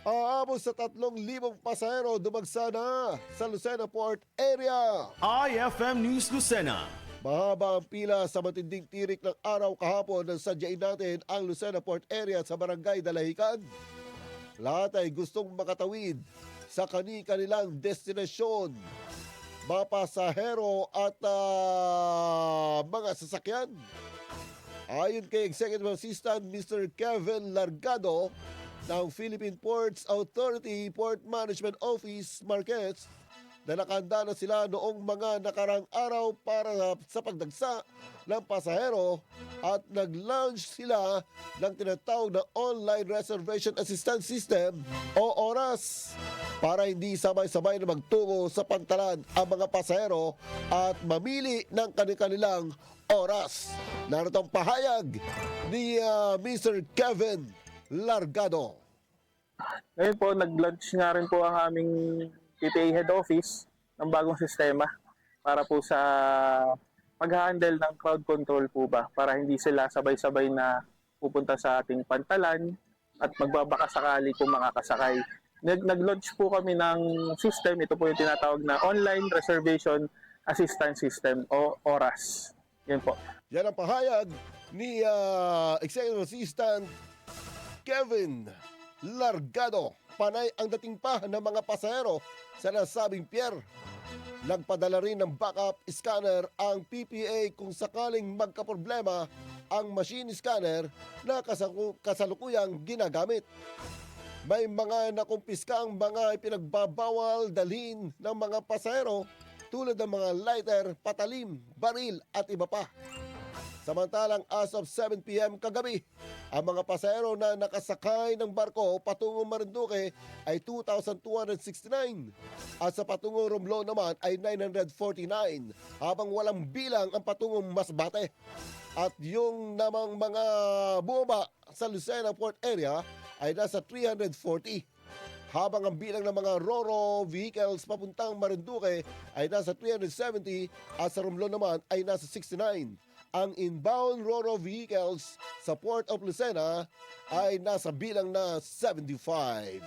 Aabot sa 3,000 pasahero dumagsa na sa Lucena Port area. IFM News Lucena. Mahaba ang pila sa matinding tirik ng araw kahapon nang sadyain natin ang Lucena Port area sa barangay Dalahican. Lahat ay gustong makatawid sa kani-kanilang destinasyon. Mga pasahero at mga sasakyan. Ayon kay Executive Assistant Mr. Kevin Largado ng Philippine Ports Authority Port Management Office Marquez, na nakahanda na sila noong mga nakarang araw para sa pagdagsa ng pasahero at nag-launch sila ng tinatawag na Online Reservation Assistance System o ORAS para hindi sabay-sabay na magtungo sa pantalan ang mga pasahero at mamili ng kanilang oras. Narito ang pahayag ni Mr. Kevin Largado. Ngayon po, nag-launch nga rin po ang aming PPA head office ng bagong sistema para po sa pag-handle ng crowd control po ba, para hindi sila sabay-sabay na pupunta sa ating pantalan at magbabaka sakali kung makakasakay. Nag-launch po kami ng system, ito po yung tinatawag na Online Reservation Assistance System o ORAS. Yan po. Yan ang pahayag ni Executive Assistant Kevin Largado. Panay ang dating pa ng mga pasahero sa nasabing pier. Nagpadala rin ng backup scanner ang PPA kung sakaling magkaproblema ang machine scanner na kasalukuyang ginagamit. May mga nakumpiska ang mga ipinagbabawal dalhin ng mga pasahero tulad ng mga lighter, patalim, baril at iba pa. Samantalang as of 7 p.m. kagabi, ang mga pasahero na nakasakay ng barko patungong Marinduque ay 2,269 at sa patungong Romblon naman ay 949 habang walang bilang ang patungong Masbate. At yung namang mga bumaba sa Lucena Port area ay nasa 340 habang ang bilang ng mga RoRo vehicles papuntang Marinduque ay nasa 370 at sa Romblon naman ay nasa 69. Ang inbound RoRo vehicles sa Port of Lucena ay nasa bilang na 75.